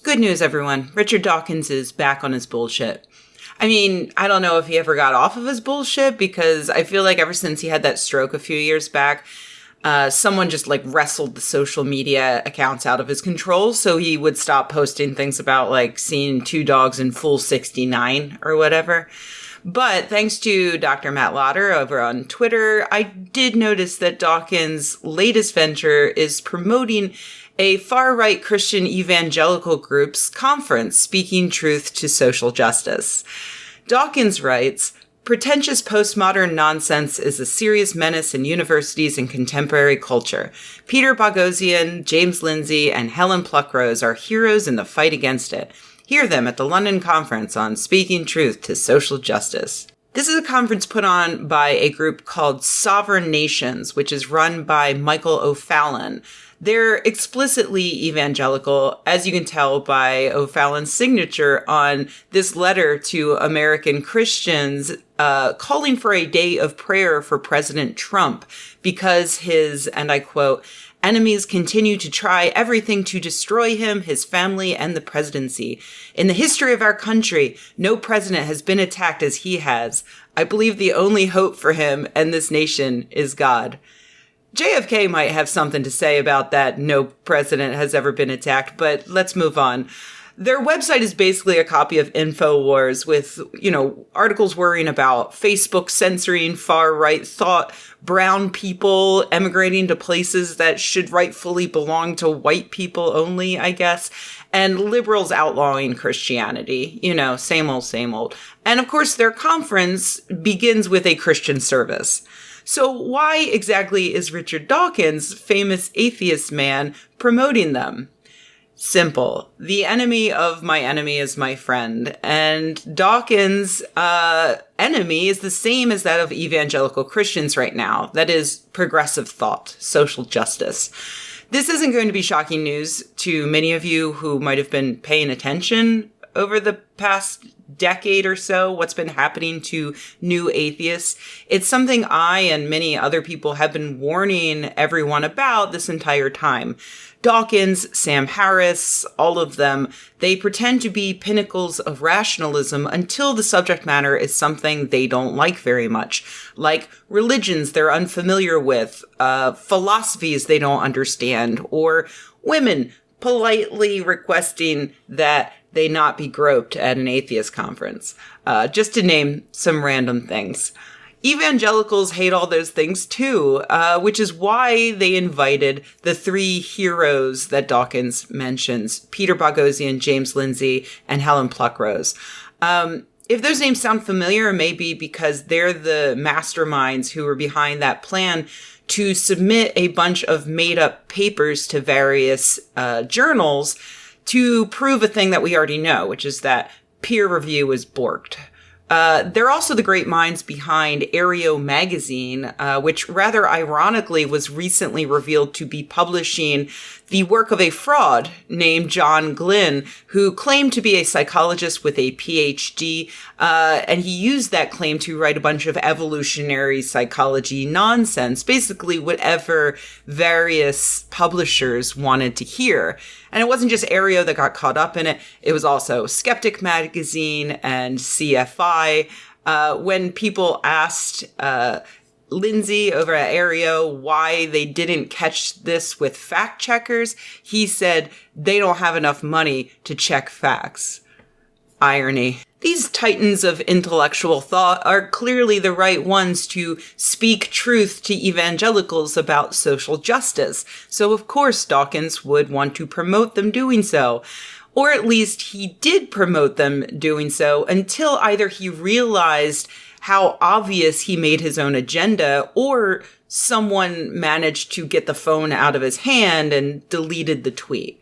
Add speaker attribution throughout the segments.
Speaker 1: Good news, everyone. Richard Dawkins is back on his bullshit. I mean, I don't know if he ever got off of his bullshit, because I feel like ever since he had that stroke a few years back, someone just wrestled the social media accounts out of his control, so he would stop posting things about seeing two dogs in full 69 or whatever. But thanks to Dr. Matt Lauder over on Twitter, I did notice that Dawkins' latest venture is promoting a far-right Christian evangelical group's conference, Speaking Truth to Social Justice. Dawkins writes, "Pretentious postmodern nonsense is a serious menace in universities and contemporary culture. Peter Boghossian, James Lindsay, and Helen Pluckrose are heroes in the fight against it. Hear them at the London Conference on Speaking Truth to Social Justice." This is a conference put on by a group called Sovereign Nations, which is run by Michael O'Fallon. They're explicitly evangelical, as you can tell by O'Fallon's signature on this letter to American Christians calling for a day of prayer for President Trump because his, and I quote, "enemies continue to try everything to destroy him, his family, and the presidency. In the history of our country, no president has been attacked as he has. I believe the only hope for him and this nation is God." JFK might have something to say about that. No president has ever been attacked, but let's move on. Their website is basically a copy of InfoWars with, articles worrying about Facebook censoring far-right thought, brown people emigrating to places that should rightfully belong to white people only, I guess, and liberals outlawing Christianity. Same old, same old. And of course, their conference begins with a Christian service. So why exactly is Richard Dawkins, famous atheist man, promoting them? Simple. The enemy of my enemy is my friend. And Dawkins' enemy is the same as that of evangelical Christians right now. That is progressive thought, social justice. This isn't going to be shocking news to many of you who might have been paying attention over the past decade or so, what's been happening to new atheists. It's something I and many other people have been warning everyone about this entire time. Dawkins, Sam Harris, all of them, they pretend to be pinnacles of rationalism until the subject matter is something they don't like very much, like religions they're unfamiliar with, philosophies they don't understand, or women politely requesting that they not be groped at an atheist conference, just to name some random things. Evangelicals hate all those things too, which is why they invited the three heroes that Dawkins mentions, Peter Boghossian, James Lindsay, and Helen Pluckrose. If those names sound familiar, maybe because they're the masterminds who were behind that plan to submit a bunch of made-up papers to various journals to prove a thing that we already know, which is that peer review is borked. They're also the great minds behind Aereo magazine, which rather ironically was recently revealed to be publishing the work of a fraud named John Glynn, who claimed to be a psychologist with a PhD, and he used that claim to write a bunch of evolutionary psychology nonsense, basically whatever various publishers wanted to hear. And it wasn't just Aereo that got caught up in it. It was also Skepchick Magazine and CFI. When people asked Lindsay over at Aereo why they didn't catch this with fact checkers, he said they don't have enough money to check facts. Irony. These titans of intellectual thought are clearly the right ones to speak truth to evangelicals about social justice, so of course Dawkins would want to promote them doing so. Or at least he did promote them doing so until either he realized how obvious he made his own agenda, or someone managed to get the phone out of his hand and deleted the tweet.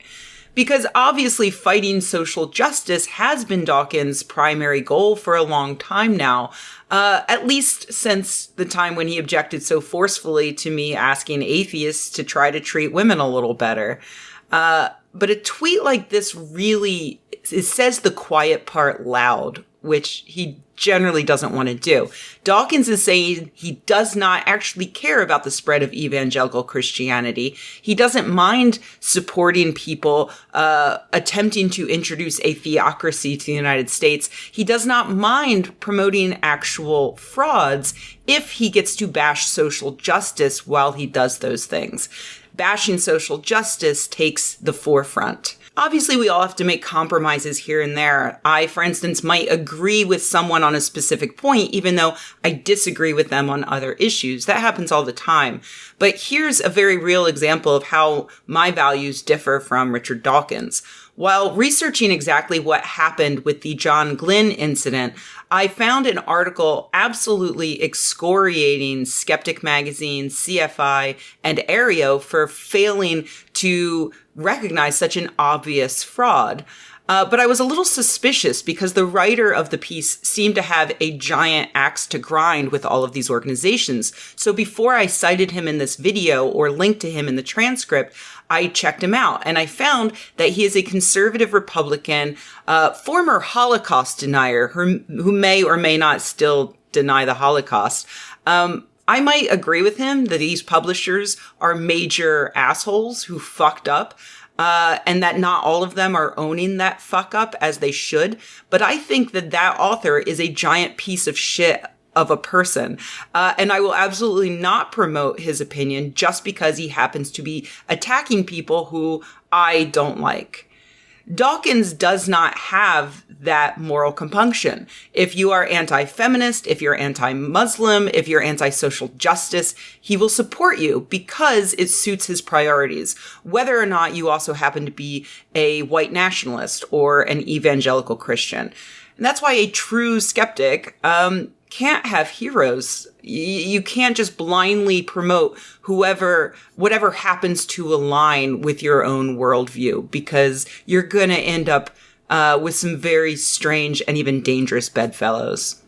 Speaker 1: Because obviously fighting social justice has been Dawkins' primary goal for a long time now, at least since the time when he objected so forcefully to me asking atheists to try to treat women a little better. But a tweet like this really, it says the quiet part loud which he generally doesn't want to do. Dawkins is saying he does not actually care about the spread of evangelical Christianity. He doesn't mind supporting people attempting to introduce a theocracy to the United States. He does not mind promoting actual frauds if he gets to bash social justice while he does those things. Bashing social justice takes the forefront. Obviously, we all have to make compromises here and there. I, for instance, might agree with someone on a specific point, even though I disagree with them on other issues. That happens all the time. But here's a very real example of how my values differ from Richard Dawkins. While researching exactly what happened with the John Glenn incident, I found an article absolutely excoriating Skeptic Magazine, CFI, and Aereo for failing to recognize such an obvious fraud. But I was a little suspicious because the writer of the piece seemed to have a giant axe to grind with all of these organizations. So before I cited him in this video or linked to him in the transcript, I checked him out and I found that he is a conservative Republican, former Holocaust denier who may or may not still deny the Holocaust. I might agree with him that these publishers are major assholes who fucked up. And that not all of them are owning that fuck up as they should. But I think that author is a giant piece of shit of a person. And I will absolutely not promote his opinion just because he happens to be attacking people who I don't like. Dawkins does not have that moral compunction. If you are anti-feminist, if you're anti-Muslim, if you're anti-social justice, he will support you because it suits his priorities, whether or not you also happen to be a white nationalist or an evangelical Christian. And that's why a true skeptic can't have heroes. You can't just blindly promote whatever happens to align with your own worldview, because you're going to end up with some very strange and even dangerous bedfellows.